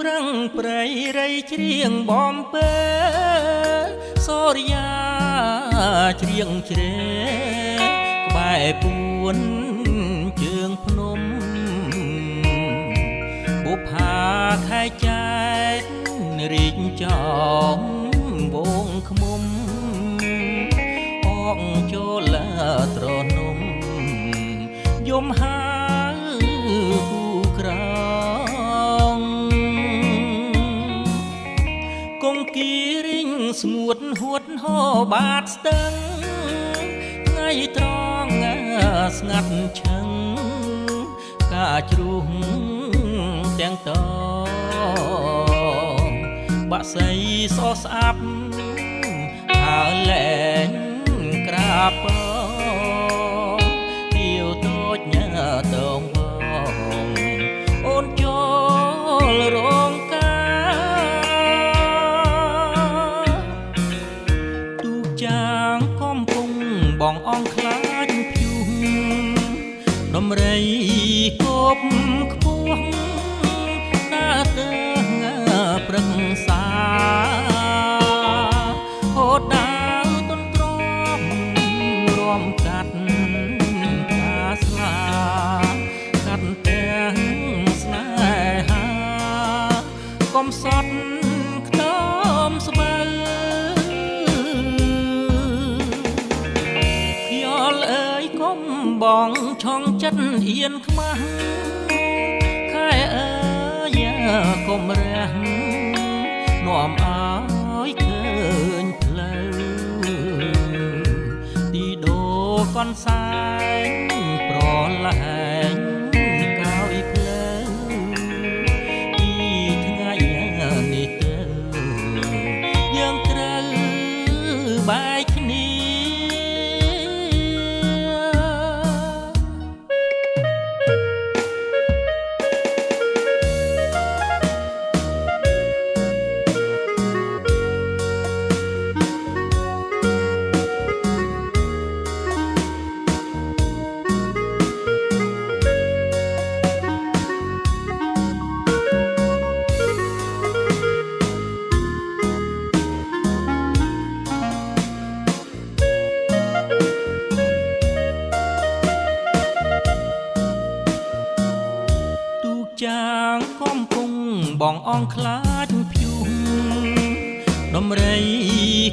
ប្រឹងប្រៃរៃច្រៀងបំពេសូរិយាច្រៀងជ្រែក្បែរពួនជើងភ្នំបុប្ផាខែចែករីកចំវងខ្មុំអងចូលត្រនំយំហើគូក្រងគង្គីរិញស្ងួតហួតហោបាតស្ទឹងថ្ងៃត្រង់ស្ងាត់ឈឹងកាជ្រុះទាំងតបាក់សៃសស្អាប់ហើលែងក្រាបទៀវតូចញ៉ាតងបងអូនចូលរងការទូចាងកំពុងបងអងខ្លាចភុំដំរីគប់ខ្ពស់ដើរទៅប្រឹក្សាហូតដើរទន្ទ្រាំរួមកាត់តាស្លាកាត់ទាំងស្នេហាកំសត់ខ្នំស្បើខ្យល់អើយកុំបងឆងចិត្តអៀនខ្មាស់ខែអើយកុំរះនាំឲ្យឃើញផ្លូវទីដូកនសែងប្រឡែងកោយផ្លូវពីថ្ងៃនេះទៅយើងត្រូវបែកគ្នាចាងកំពុងបងអងខ្លាចភុំដំរី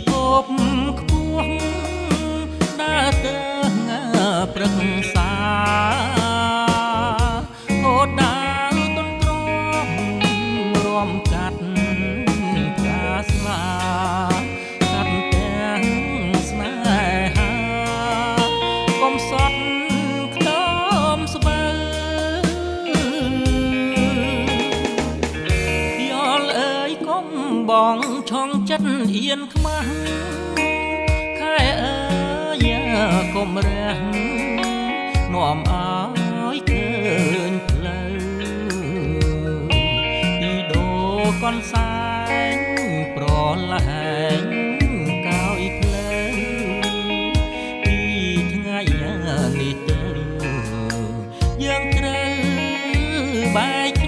គប់ខ្ពស់ដើរទៅប្រឹក្សាហូតដើរទន្ទ្រាំរួមកាត់តាស្លាកាត់ទាំងស្នេហាកំសត់ខ្នំស្បើបងឆងចិត្តអៀនខ្មាស់ខែអើយកុំរះនាំឲ្យឃើញផ្លូវទីដូកនសែងប្រឡែងកោយផ្លូវពីថ្ងៃនេះទៅយើងត្រូវបែក